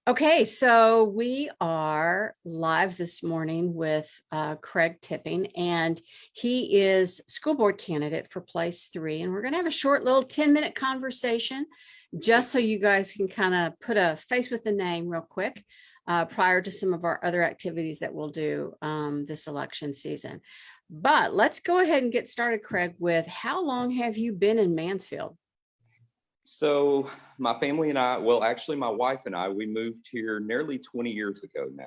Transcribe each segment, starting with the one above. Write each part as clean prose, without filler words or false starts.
Okay, so we are live this morning with Craig Tipping, and he is school board candidate for place 3. And we're going to have a short little 10-minute conversation just so you guys can kind of put a face with the name real quick prior to some of our other activities that we'll do this election season. But let's go ahead and get started, Craig, with how long have you been in Mansfield? So my family and I, well, actually my wife and I, we moved here nearly 20 years ago now.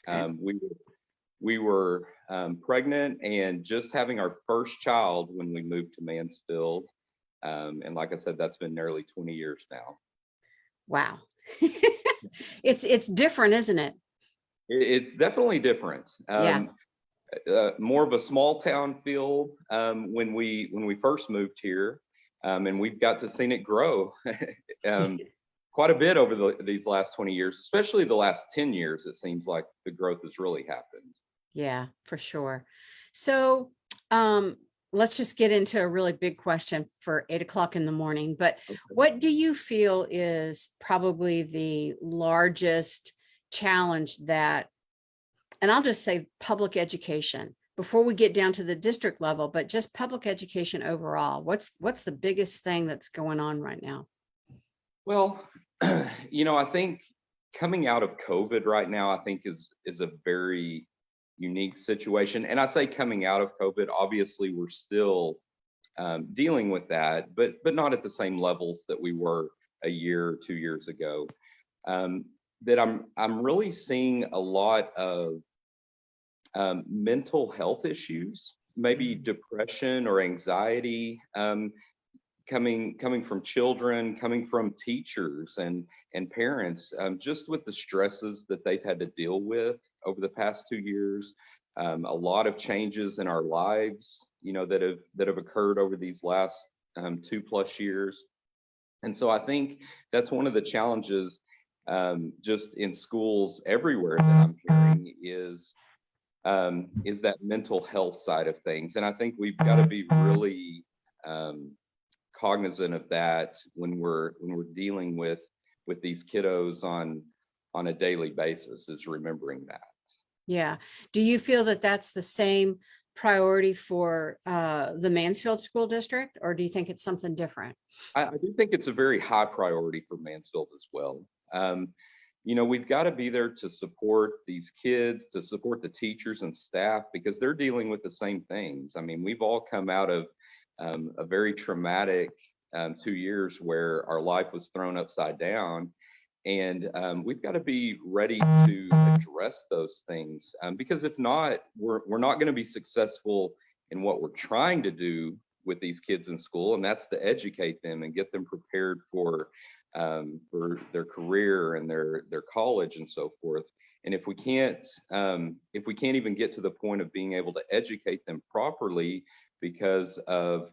Okay. We were pregnant and just having our first child when we moved to Mansfield. And like I said, that's been nearly 20 years now. Wow. It's different, isn't it? It's definitely different. Yeah. More of a small town feel when we first moved here. And we've got to seen it grow quite a bit over these last 20 years, especially the last 10 years. It seems like the growth has really happened. Yeah, for sure. So let's just get into a really big question for 8 o'clock in the morning. But what do you feel is probably the largest challenge that, and I'll just say public education, before we get down to the district level, but just public education overall, what's the biggest thing that's going on right now? Well, I think coming out of COVID right now, I think is a very unique situation. And I say coming out of COVID, obviously we're still dealing with that, but not at the same levels that we were a year or 2 years ago. That I'm really seeing a lot of mental health issues, maybe depression or anxiety, coming from children, coming from teachers and parents, just with the stresses that they've had to deal with over the past 2 years. A lot of changes in our lives, that have occurred over these last 2+ years. And so I think that's one of the challenges just in schools everywhere that I'm hearing is that mental health side of things. And I think we've got to be really cognizant of that when we're dealing with these kiddos on a daily basis, is remembering that. Yeah. Do you feel that that's the same priority for the Mansfield School District, or do you think it's something different? I do think it's a very high priority for Mansfield as well. We've got to be there to support these kids, to support the teachers and staff, because they're dealing with the same things. I mean, we've all come out of a very traumatic 2 years where our life was thrown upside down. And we've got to be ready to address those things, because if not, we're not going to be successful in what we're trying to do with these kids in school, and that's to educate them and get them prepared for their career and their college and so forth. And if we can't even get to the point of being able to educate them properly because of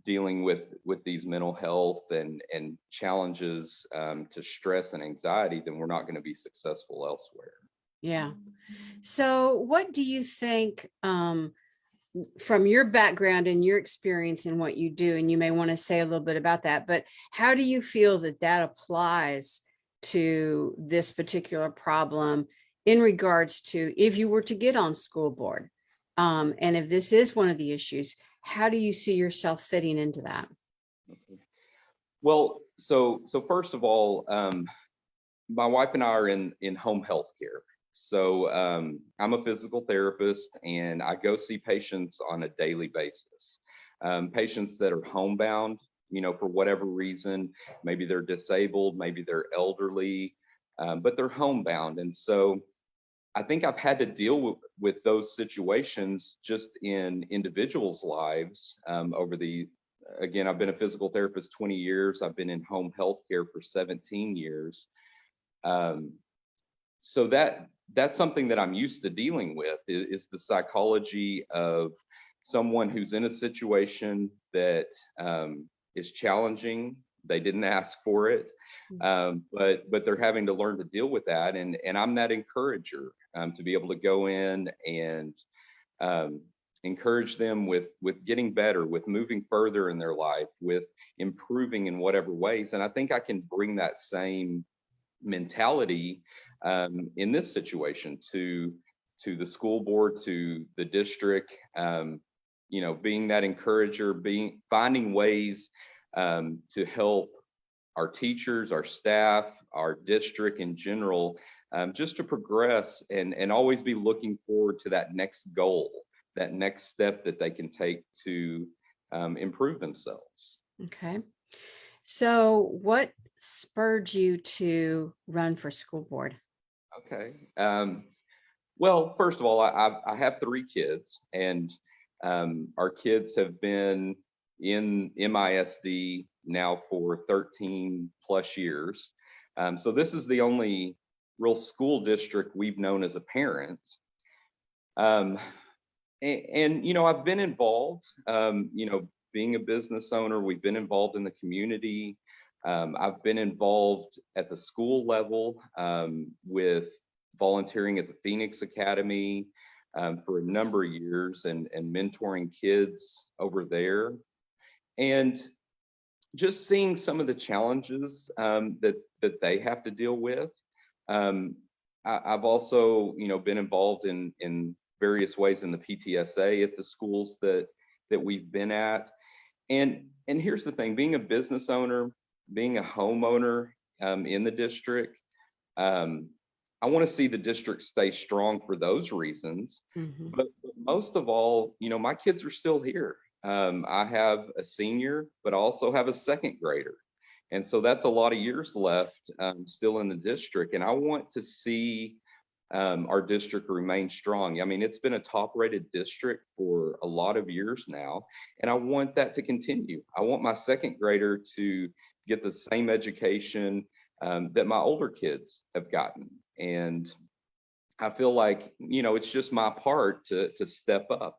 dealing with these mental health and challenges to stress and anxiety, then we're not going to be successful elsewhere. Yeah. So what do you think, from your background and your experience in what you do, and you may want to say a little bit about that, but how do you feel that applies to this particular problem in regards to if you were to get on school board? And if this is one of the issues, how do you see yourself fitting into that? Well, so first of all, my wife and I are in home health care. So I'm a physical therapist, and I go see patients on a daily basis. Patients that are homebound, for whatever reason, maybe they're disabled, maybe they're elderly, but they're homebound. And so I think I've had to deal with those situations just in individuals' lives again, I've been a physical therapist 20 years. I've been in home health care for 17 years. So that's something that I'm used to dealing with is the psychology of someone who's in a situation that is challenging. They didn't ask for it, but they're having to learn to deal with that. And I'm that encourager to be able to go in and encourage them with getting better, with moving further in their life, with improving in whatever ways. And I think I can bring that same mentality in this situation to the school board, to the district, being that encourager, finding ways to help our teachers, our staff, our district in general, just to progress and always be looking forward to that next goal, that next step that they can take to improve themselves. Okay. So what spurred you to run for school board? Okay. Well, first of all, I have 3 kids, and our kids have been in MISD now for 13 plus years. So this is the only real school district we've known as a parent. And I've been involved, being a business owner, we've been involved in the community. I've been involved at the school level with volunteering at the Phoenix Academy for a number of years and mentoring kids over there. And just seeing some of the challenges that they have to deal with. I've also, been involved in various ways in the PTSA at the schools that we've been at. And here's the thing: being a business owner, being a homeowner in the district, I want to see the district stay strong for those reasons. Mm-hmm. But most of all, my kids are still here. I have a senior, but I also have a second grader. And so that's a lot of years left still in the district. And I want to see our district remain strong. I mean, it's been a top rated district for a lot of years now, and I want that to continue. I want my second grader to get the same education that my older kids have gotten. And I feel like, it's just my part to step up.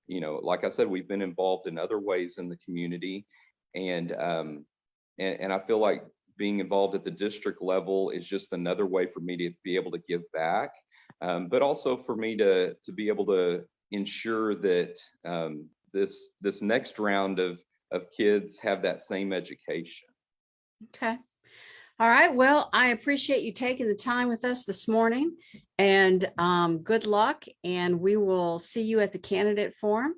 Like I said, we've been involved in other ways in the community, and I feel like being involved at the district level is just another way for me to be able to give back, but also for me to be able to ensure that this next round of kids have that same education. Okay. All right. Well, I appreciate you taking the time with us this morning, and good luck. And we will see you at the candidate forum.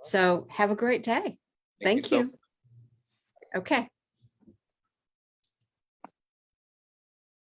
So have a great day. Thank you. So Okay.